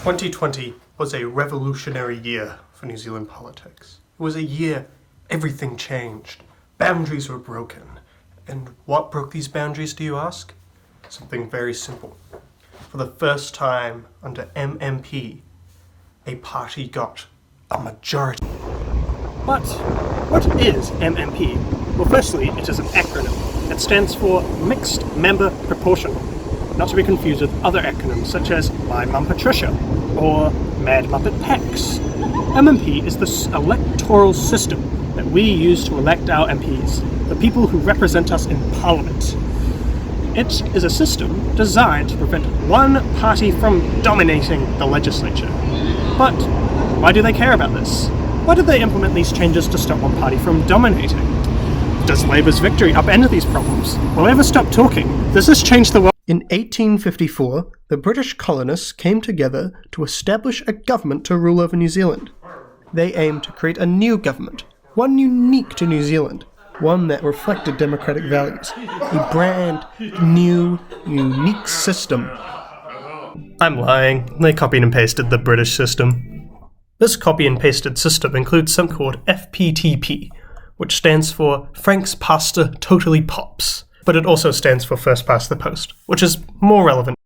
2020 was a revolutionary year for New Zealand politics. It was a year everything changed. Boundaries were broken. And what broke these boundaries, do you ask? Something very simple. For the first time under MMP, a party got a majority. But what is MMP? Well, firstly, it is an acronym. It stands for Mixed Member Proportional, not to be confused with other acronyms such as My Mum Patricia or Mad Muppet PAX. MMP is the electoral system that we use to elect our MPs, the people who represent us in Parliament. It is a system designed to prevent one party from dominating the legislature. But why do they care about this? Why did they implement these changes to stop one party from dominating? Does Labour's victory upend these problems? Will they ever stop talking? Does this change the world? In 1854, the British colonists came together to establish a government to rule over New Zealand. They aimed to create a new government, one unique to New Zealand, one that reflected democratic values, a brand new, unique system. I'm lying. They copied and pasted the British system. This copy and pasted system includes something called FPTP, which stands for Frank's Pasta Totally Pops, but it also stands for First Past the Post, which is more relevant.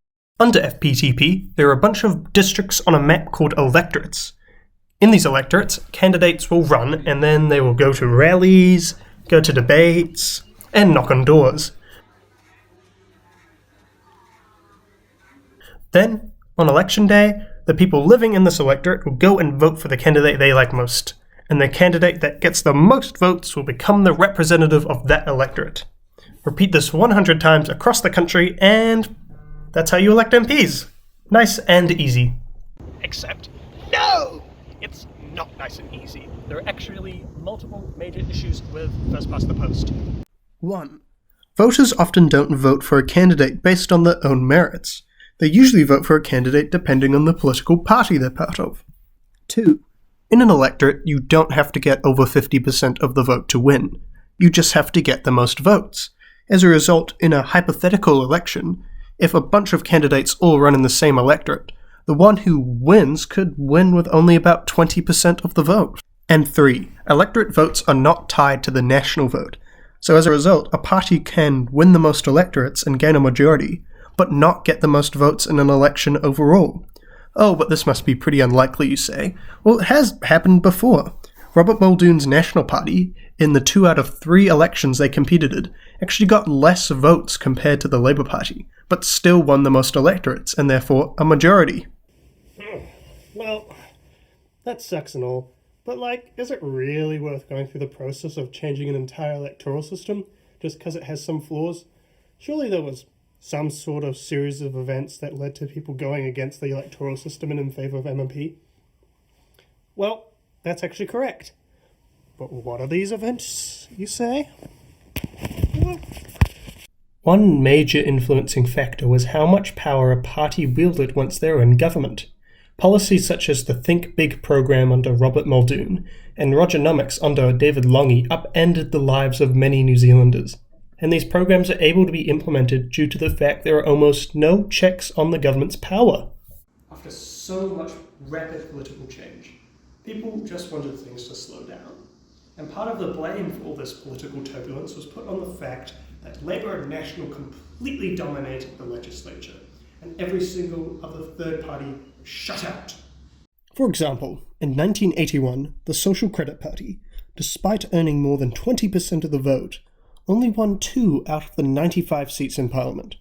Under FPTP, there are a bunch of districts on a map called electorates. In these electorates, candidates will run and then they will go to rallies, go to debates, and knock on doors. Then, on election day, the people living in this electorate will go and vote for the candidate they like most, and the candidate that gets the most votes will become the representative of that electorate. Repeat this 100 times across the country, and that's how you elect MPs. Nice and easy. Except, no! It's not nice and easy. There are actually multiple major issues with First Past the Post. 1. Voters often don't vote for a candidate based on their own merits. They usually vote for a candidate depending on the political party they're part of. 2. In an electorate, you don't have to get over 50% of the vote to win. You just have to get the most votes. As a result, in a hypothetical election, if a bunch of candidates all run in the same electorate, the one who wins could win with only about 20% of the vote. And 3. Electorate votes are not tied to the national vote. So as a result, a party can win the most electorates and gain a majority, but not get the most votes in an election overall. Oh, but this must be pretty unlikely, you say. Well, it has happened before. Robert Muldoon's National Party, in the 2 out of 3 elections they competed in, actually got less votes compared to the Labour Party, but still won the most electorates, and therefore a majority. Well, that sucks and all, but is it really worth going through the process of changing an entire electoral system just because it has some flaws? Surely there was some sort of series of events that led to people going against the electoral system and in favour of MMP? Well, that's actually correct. But what are these events, you say? One major influencing factor was how much power a party wielded once they were in government. Policies such as the Think Big program under Robert Muldoon and Rogernomics under David Lange upended the lives of many New Zealanders. And these programs are able to be implemented due to the fact there are almost no checks on the government's power. After so much rapid political change, people just wanted things to slow down. And part of the blame for all this political turbulence was put on the fact that Labour and National completely dominated the legislature, and every single other third party was shut out. For example, in 1981, the Social Credit Party, despite earning more than 20% of the vote, only won 2 out of the 95 seats in Parliament.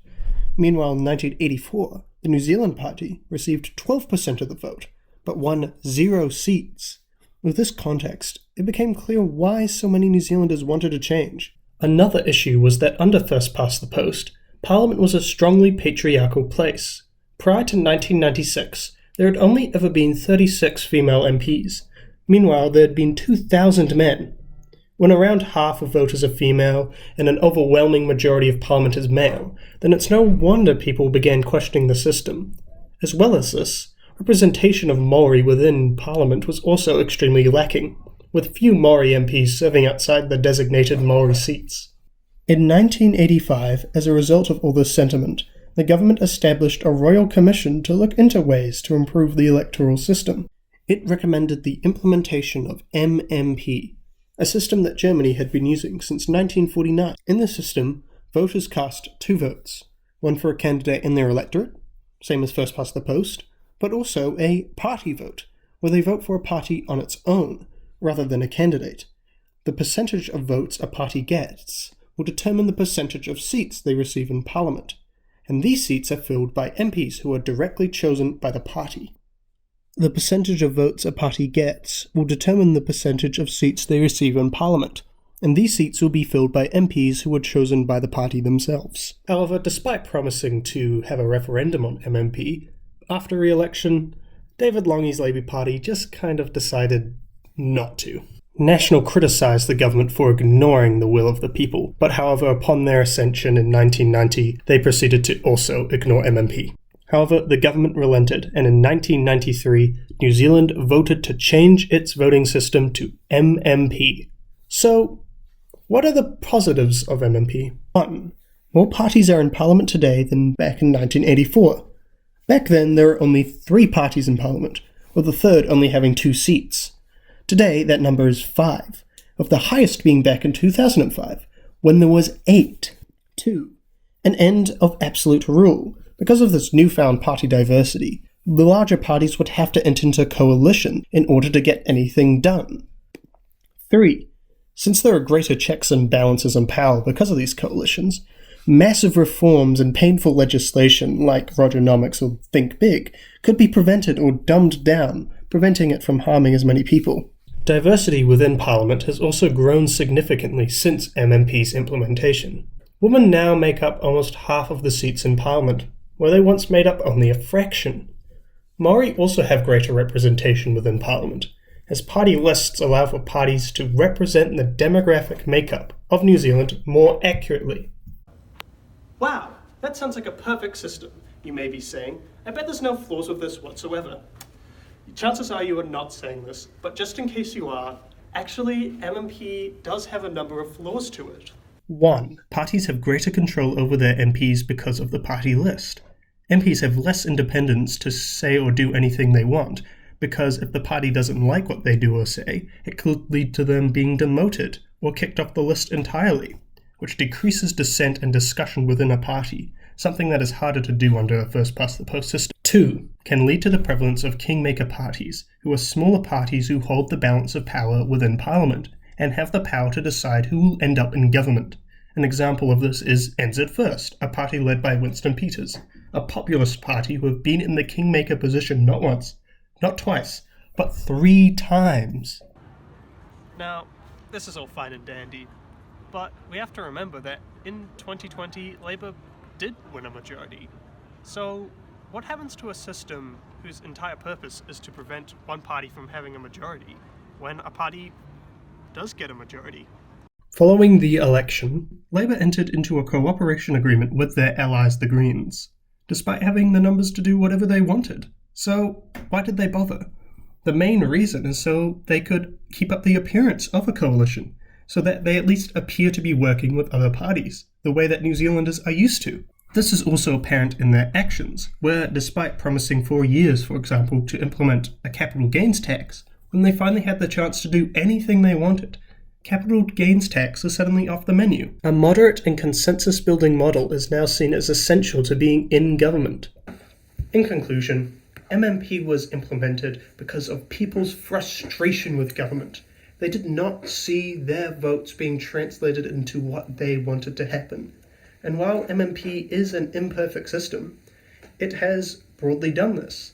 Meanwhile, in 1984, the New Zealand Party received 12% of the vote, but won 0 seats. With this context, it became clear why so many New Zealanders wanted a change. Another issue was that under First Past the Post, Parliament was a strongly patriarchal place. Prior to 1996, there had only ever been 36 female MPs. Meanwhile, there had been 2,000 men. When around half of voters are female and an overwhelming majority of Parliament is male, then it's no wonder people began questioning the system. As well as this, representation of Maori within Parliament was also extremely lacking, with few Maori MPs serving outside the designated Maori seats. In 1985, as a result of all this sentiment, the government established a royal commission to look into ways to improve the electoral system. It recommended the implementation of MMP, a system that Germany had been using since 1949. In the system, voters cast 2 votes, one for a candidate in their electorate, same as first past the post, but also a party vote, where they vote for a party on its own, rather than a candidate. The percentage of votes a party gets will determine the percentage of seats they receive in Parliament, and these seats are filled by MPs who are directly chosen by the party. The percentage of votes a party gets will determine the percentage of seats they receive in Parliament, and these seats will be filled by MPs who are chosen by the party themselves. However, despite promising to have a referendum on MMP, after re-election, David Lange's Labour Party just kind of decided not to. National criticised the government for ignoring the will of the people, but however, upon their ascension in 1990, they proceeded to also ignore MMP. However, the government relented, and in 1993, New Zealand voted to change its voting system to MMP. So, what are the positives of MMP? 1. More parties are in Parliament today than back in 1984. Back then, there were only 3 parties in Parliament, with the third only having 2 seats. Today, that number is 5, with the highest being back in 2005, when there was 8. 2. An end of absolute rule. Because of this newfound party diversity, the larger parties would have to enter into coalition in order to get anything done. 3. Since there are greater checks and balances in power because of these coalitions, massive reforms and painful legislation like Rogernomics or Think Big could be prevented or dumbed down, preventing it from harming as many people. Diversity within Parliament has also grown significantly since MMP's implementation. Women now make up almost half of the seats in Parliament, where they once made up only a fraction. Maori also have greater representation within Parliament, as party lists allow for parties to represent the demographic makeup of New Zealand more accurately. Wow, that sounds like a perfect system, you may be saying. I bet there's no flaws with this whatsoever. Chances are you are not saying this, but just in case you are, actually MMP does have a number of flaws to it. 1. Parties have greater control over their MPs because of the party list. MPs have less independence to say or do anything they want, because if the party doesn't like what they do or say, it could lead to them being demoted or kicked off the list entirely, which decreases dissent and discussion within a party, something that is harder to do under a first-past-the-post system. 2. Can lead to the prevalence of kingmaker parties, who are smaller parties who hold the balance of power within Parliament, and have the power to decide who will end up in government. An example of this is NZ First, a party led by Winston Peters, a populist party who have been in the kingmaker position not once, not twice, but 3 times. Now, this is all fine and dandy, but we have to remember that in 2020, Labour did win a majority. So, what happens to a system whose entire purpose is to prevent one party from having a majority when a party does get a majority? Following the election, Labour entered into a cooperation agreement with their allies the Greens, despite having the numbers to do whatever they wanted. So, why did they bother? The main reason is so they could keep up the appearance of a coalition, so that they at least appear to be working with other parties, the way that New Zealanders are used to. This is also apparent in their actions, where despite promising for years, for example, to implement a capital gains tax, when they finally had the chance to do anything they wanted, capital gains tax is suddenly off the menu. A moderate and consensus-building model is now seen as essential to being in government. In conclusion, MMP was implemented because of people's frustration with government. They did not see their votes being translated into what they wanted to happen. And while MMP is an imperfect system, it has broadly done this.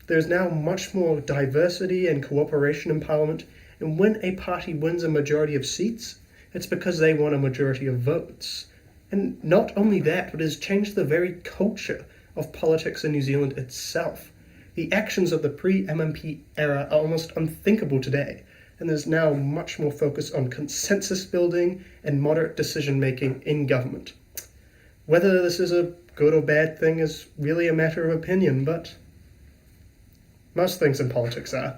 There's now much more diversity and cooperation in Parliament, and when a party wins a majority of seats, it's because they won a majority of votes. And not only that, but it has changed the very culture of politics in New Zealand itself. The actions of the pre-MMP era are almost unthinkable today, and there's now much more focus on consensus building and moderate decision making in government. Whether this is a good or bad thing is really a matter of opinion, but most things in politics are.